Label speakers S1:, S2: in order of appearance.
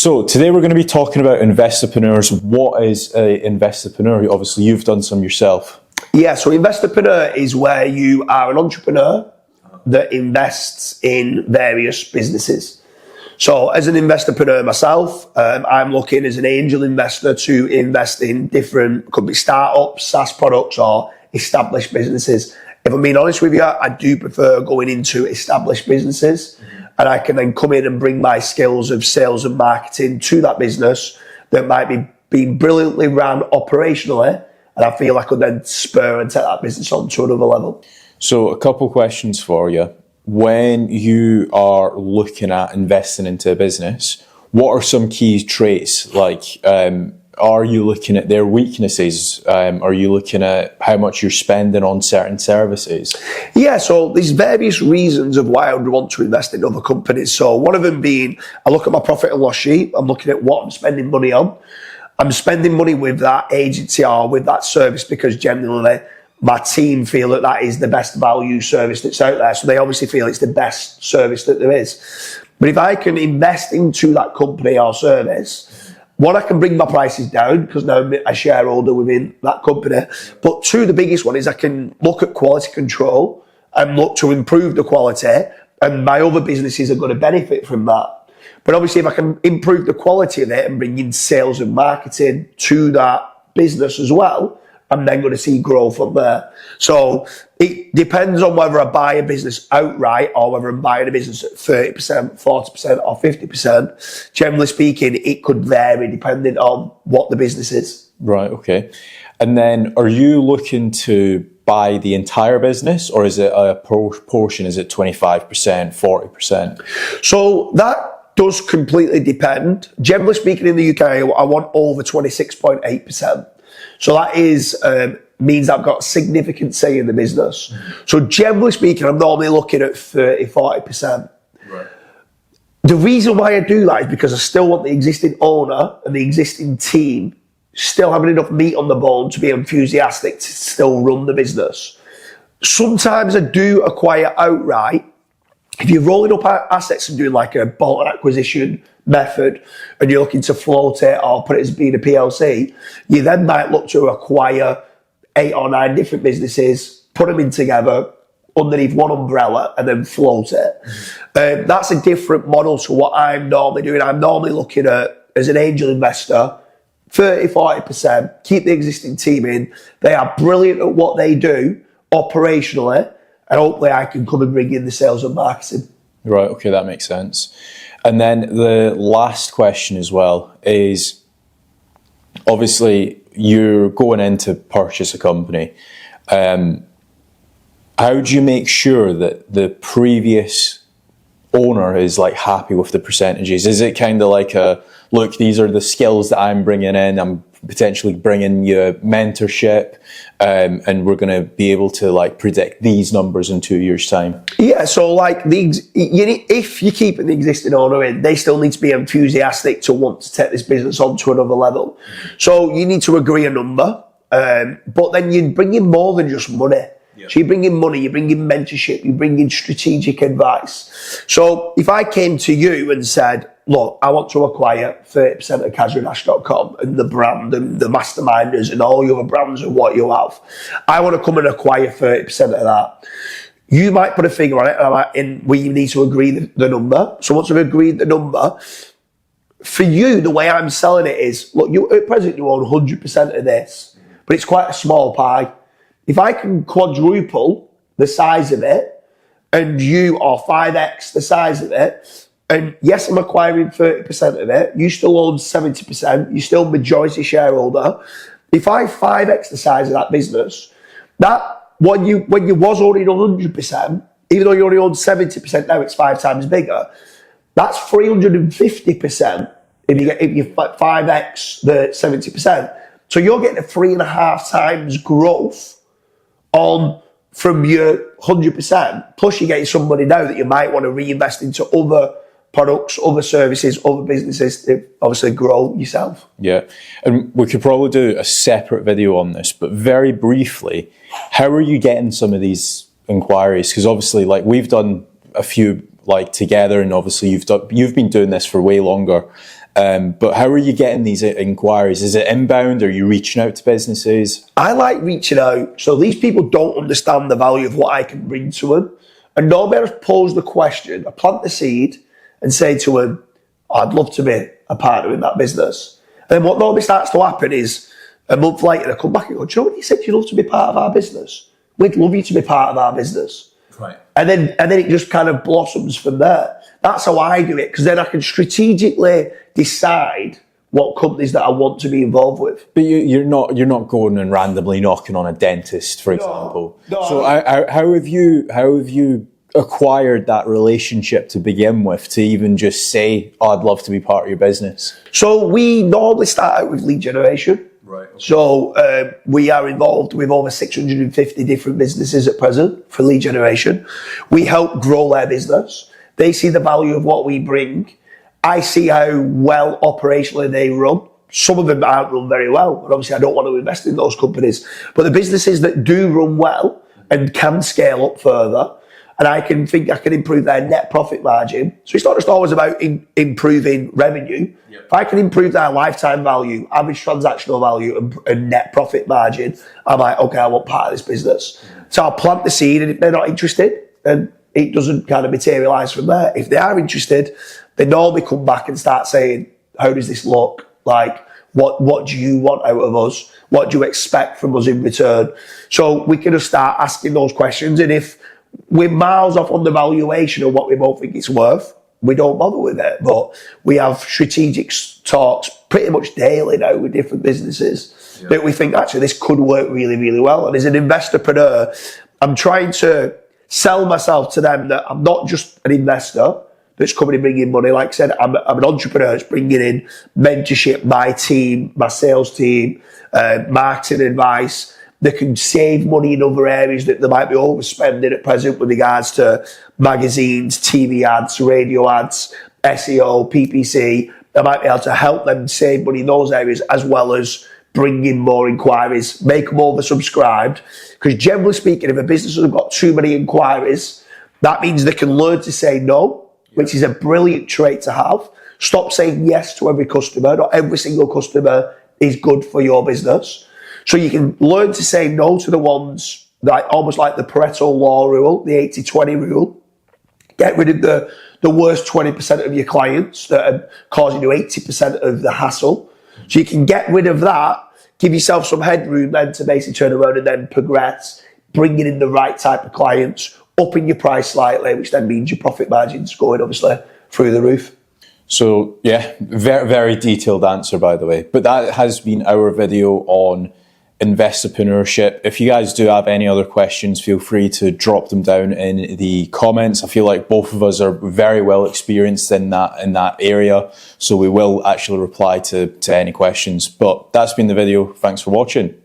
S1: So today we're going to be talking about Investorpreneurs. What is an Investorpreneur? Obviously, you've done some yourself.
S2: Yeah, so Investorpreneur is where you are an entrepreneur that invests in various businesses. So as an Investorpreneur myself, I'm looking as an angel investor to invest in different, could be startups, SaaS products, or established businesses. If I'm being honest with you, I do prefer going into established businesses, and I can then come in and bring my skills of sales and marketing to that business that might be being brilliantly run operationally, and I feel I could then spur and take that business on to another level.
S1: So a couple questions for you. When you are looking at investing into a business, what are some key traits? Like, are you looking at their weaknesses? Are you looking at how much you're spending on certain services?
S2: Yeah, so there's various reasons of why I would want to invest in other companies. So one of them being, I look at my profit and loss sheet. I'm looking at what I'm spending money on. I'm spending money with that agency or with that service because generally my team feel that that is the best value service that's out there. So they obviously feel it's the best service that there is. But if I can invest into that company or service, one, I can bring my prices down because now I'm a shareholder within that company. But two, the biggest one is I can look at quality control and look to improve the quality, and my other businesses are going to benefit from that. But obviously, if I can improve the quality of it and bring in sales and marketing to that business as well, I'm then going to see growth from there. So it depends on whether I buy a business outright or whether I'm buying a business at 30%, 40% or 50%. Generally speaking, it could vary depending on what the business is.
S1: Right, okay. And then are you looking to buy the entire business, or is it a portion? Is it 25%, 40%?
S2: So that does completely depend. Generally speaking, in the UK, I want over 26.8%. So that is means I've got significant say in the business. So generally speaking, I'm normally looking at 30, 40%.
S1: Right.
S2: The reason why I do that is because I still want the existing owner and the existing team still having enough meat on the bone to be enthusiastic to still run the business. Sometimes I do acquire outright. If you're rolling up assets and doing like a bolt-on acquisition method and you're looking to float it or put it as being a PLC, you then might look to acquire 8 or 9 different businesses, put them in together underneath one umbrella and then float it. That's a different model to what I'm normally doing. I'm normally looking at, as an angel investor, 30, 40%, keep the existing team in. They are brilliant at what they do operationally, and hopefully I can come and bring in the sales and marketing.
S1: Right, okay, that makes sense. And then the last question as well is, obviously you're going in to purchase a company. How do you make sure that the previous owner is like happy with the percentages? Is it kind of like a, look, these are the skills that I'm bringing in, I'm potentially bringing you mentorship, and we're going to be able to like predict these numbers in 2 years' time? Yeah,
S2: so like if you keep the existing owner in, they still need to be enthusiastic to want to take this business on to another level. So you need to agree a number, but then you bring in more than just money. Yep. So you bring in money, you bring in mentorship, you bring in strategic advice. So if I came to you and said, look, I want to acquire 30% of CasualDash.com and the brand and the masterminders and all your other brands and what you have, I want to come and acquire 30% of that. You might put a figure on it, and we need to agree the number. So once we've agreed the number, for you, the way I'm selling it is, look, you at present you own 100% of this, but it's quite a small pie. If I can quadruple the size of it, and you are 5x the size of it, and yes, I'm acquiring 30% of it, you still own 70%, you're still majority shareholder. If I 5x the size of that business, that when you was owning 100%, even though you only own 70%, now it's 5 times bigger. That's 350% if you 5x the 70%. So you're getting a 3.5 times growth on from your 100%. Plus you're getting somebody now that you might want to reinvest into other products, other services, other businesses to obviously grow yourself.
S1: Yeah, and we could probably do a separate video on this, but very briefly, how are you getting some of these inquiries? Because obviously, like, we've done a few like together, and obviously you've been doing this for way longer. But how are you getting these inquiries? Is it inbound? Are you reaching out to businesses?
S2: I like reaching out. So these people don't understand the value of what I can bring to them. And normally I just pose the question, I plant the seed and say to them, I'd love to be a partner in that business. And then what normally starts to happen is a month later, they come back and go, do you know what you said? You'd love to be part of our business. We'd love you to be part of our business.
S1: Right.
S2: And then it just kind of blossoms from there. That's how I do it, because then I can strategically decide what companies that I want to be involved with.
S1: But you're not going and randomly knocking on a dentist, for example.
S2: No.
S1: So how have you acquired that relationship to begin with, to even just say, oh, I'd love to be part of your business?
S2: So we normally start out with lead generation.
S1: Right. Okay.
S2: So we are involved with over 650 different businesses at present for lead generation. We help grow their business. They see the value of what we bring. I see how well operationally they run. Some of them aren't run very well, but obviously I don't want to invest in those companies. But the businesses that do run well and can scale up further, and I can improve their net profit margin. So it's not just always about improving revenue. Yep. If I can improve their lifetime value, average transactional value, and net profit margin, I'm like, okay, I want part of this business. So I'll plant the seed, and if they're not interested, then it doesn't kind of materialise from there. If they are interested, they normally come back and start saying, how does this look? Like, what do you want out of us? What do you expect from us in return? So we can just start asking those questions, and if we're miles off on the valuation of what we both think it's worth, we don't bother with it. But we have strategic talks pretty much daily now with different businesses that we think, actually, this could work really, really well. And as an investorpreneur, I'm trying to sell myself to them that I'm not just an investor that's coming and bringing money. Like I said, I'm an entrepreneur that's bringing in mentorship, my team, my sales team, marketing advice. They can save money in other areas that they might be overspending at present with regards to magazines, TV ads, radio ads, SEO, PPC. I might be able to help them save money in those areas, as well as bring in more inquiries, make them oversubscribed. Because generally speaking, if a business has got too many inquiries, that means they can learn to say no, which is a brilliant trait to have. Stop saying yes to every customer. Not every single customer is good for your business. So you can learn to say no to the ones that almost like the Pareto law rule, the 80-20 rule. Get rid of the worst 20% of your clients that are causing you 80% of the hassle. So you can get rid of that, give yourself some headroom then to basically turn around and then progress, bringing in the right type of clients, upping your price slightly, which then means your profit margin's going obviously through the roof.
S1: So yeah, very, very detailed answer, by the way. But that has been our video on Investorpreneurship. If you guys do have any other questions, feel free to drop them down in the comments. I feel like both of us are very well experienced in that area, so we will actually reply to any questions. But that's been the video. Thanks for watching.